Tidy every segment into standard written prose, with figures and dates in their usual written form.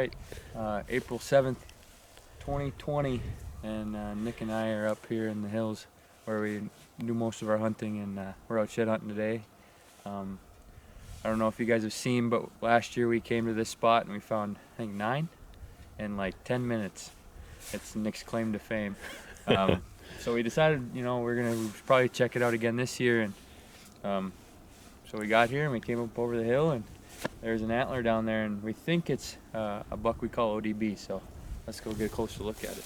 right. April 7th, 2020, and Nick and I are up here in the hills where we do most of our hunting, and we're out shed hunting today. I don't know if you guys have seen, but last year we came to this spot and we found, I think, 9 in like 10 minutes. It's Nick's claim to fame. So we decided, you know, we'd probably check it out again this year, and so we got here and we came up over the hill, and there's an antler down there, and we think it's a buck we call ODB, so let's go get a closer look at it.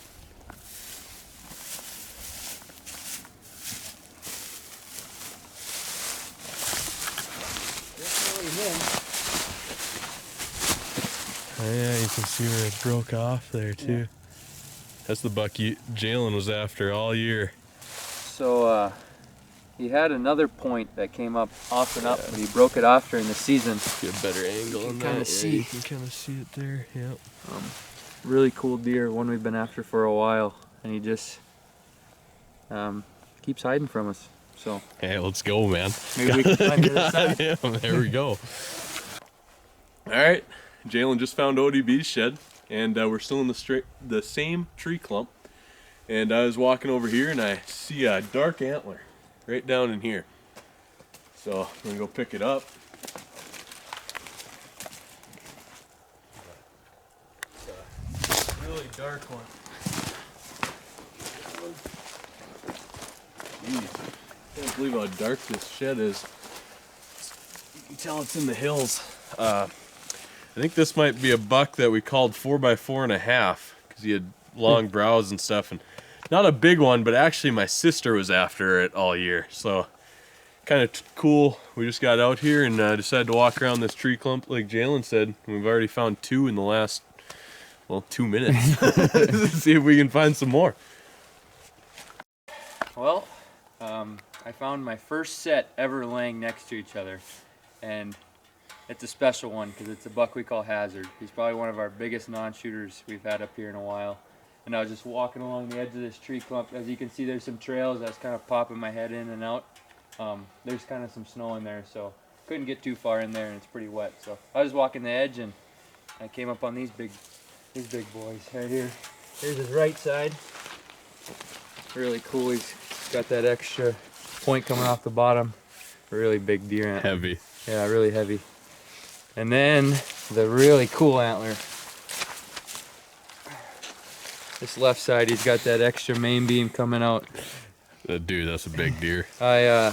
Oh yeah, you can see where it broke off there too. Yeah. That's the buck Jalen was after all year. So he had another point that came up often up, but he broke it off during the season. Get a better angle on that. You can kind of see it there. Yep. Really cool deer, one we've been after for a while, and he just keeps hiding from us. So hey, let's go, man. Maybe we can find the other side. Yeah, there we go. All right, Jalen just found ODB's shed, and we're still in the same tree clump. And I was walking over here, and I see a dark antler right down in here. So I'm gonna go pick it up. It's a really dark one. Jeez. I can't believe how dark this shed is. You can tell it's in the hills. I think this might be a buck that we called 4x4.5 because he had long brows and stuff, and not a big one, but actually my sister was after it all year, so kind of cool. We just got out here and decided to walk around this tree clump like Jalen said. We've already found 2 in the last, well, 2 minutes. Let's see if we can find some more. Well, I found my first set ever laying next to each other, and it's a special one because it's a buck we call Hazard. He's probably one of our biggest non-shooters we've had up here in a while. And I was just walking along the edge of this tree clump. As you can see, there's some trails that's kind of popping my head in and out. There's kind of some snow in there, so couldn't get too far in there, and it's pretty wet. So I was walking the edge, and I came up on these big boys right here. Here's his right side. Really cool. He's got that extra point coming off the bottom. Really big deer antler. Heavy. Yeah, really heavy. And then the really cool antler. This left side, he's got that extra main beam coming out. Dude, that's a big deer. I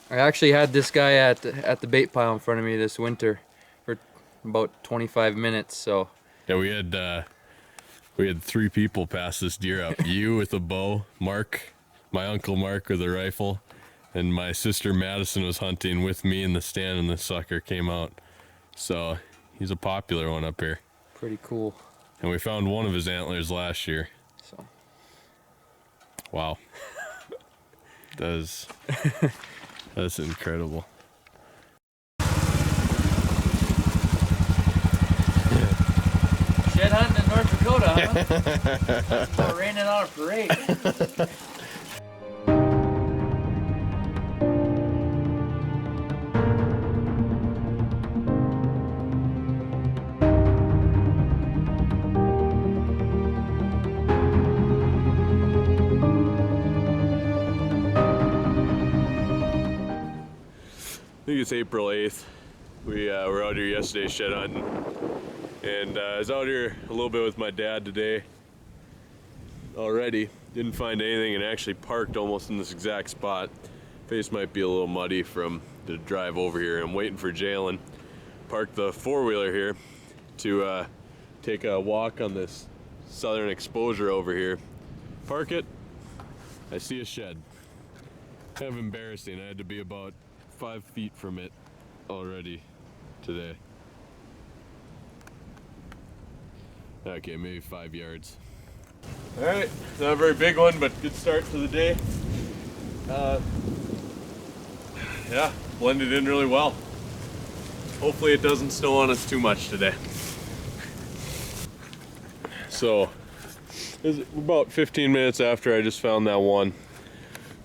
actually had this guy at the bait pile in front of me this winter for about 25 minutes. So yeah, we had 3 people pass this deer up. You with a bow, Mark, my uncle Mark with a rifle, and my sister Madison was hunting with me in the stand, and the sucker came out. So he's a popular one up here. Pretty cool. And we found one of his antlers last year. So wow. That's incredible. Shed hunting in North Dakota, huh? Raining on a parade. I think it's April 8th. We were out here yesterday shed hunting, and I was out here a little bit with my dad today already. Didn't find anything, and actually parked almost in this exact spot. Face might be a little muddy from the drive over here. I'm waiting for Jalen. Parked the 4-wheeler here to take a walk on this southern exposure over here. Park it, I see a shed. Kind of embarrassing. I had to be about 5 feet from it already today. Okay, maybe 5 yards. All right, not a very big one, but good start to the day. Yeah, blended in really well. Hopefully it doesn't snow on us too much today. So, it was about 15 minutes after I just found that one.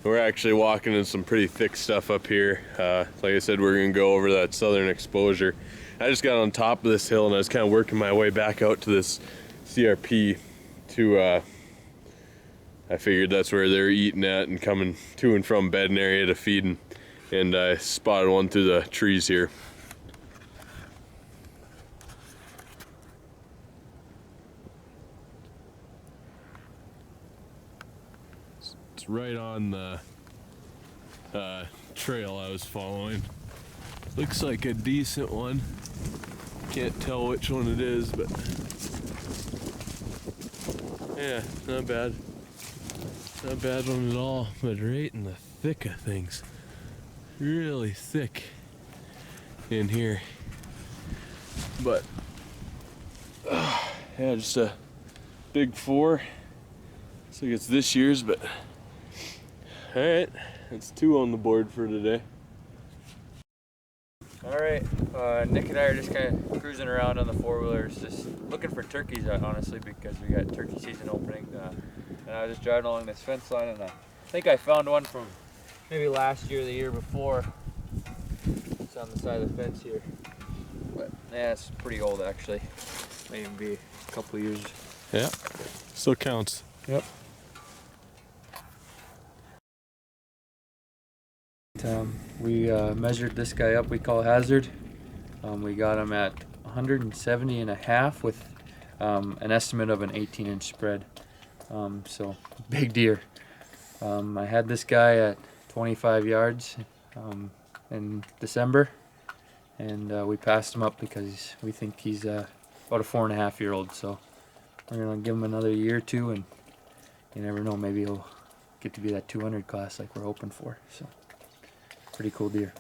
We're actually walking in some pretty thick stuff up here. Like I said, we're gonna go over that southern exposure. I just got on top of this hill and I was kind of working my way back out to this CRP to, I figured that's where they're eating at and coming to and from bedding area to feed, and I spotted one through the trees here. It's right on the trail I was following. Looks like a decent one. Can't tell which one it is, but yeah, not bad. Not bad one at all, but right in the thick of things. Really thick in here. But yeah, just a big 4. Looks like it's this year's, but alright, that's 2 on the board for today. Alright, Nick and I are just kind of cruising around on the 4-wheelers, just looking for turkeys, honestly, because we got turkey season opening. And I was just driving along this fence line, and I think I found one from maybe last year or the year before. It's on the side of the fence here. But yeah, it's pretty old actually. May even be a couple years. Yeah, still counts. Yep. We measured this guy up, we call Hazard. We got him at 170 and a half with an estimate of an 18-inch spread. So big deer. I had this guy at 25 yards in December, and we passed him up because we think he's about a 4.5-year-old. So we're gonna give him another year or two, and you never know, maybe he'll get to be that 200 class like we're hoping for. So pretty cool deer.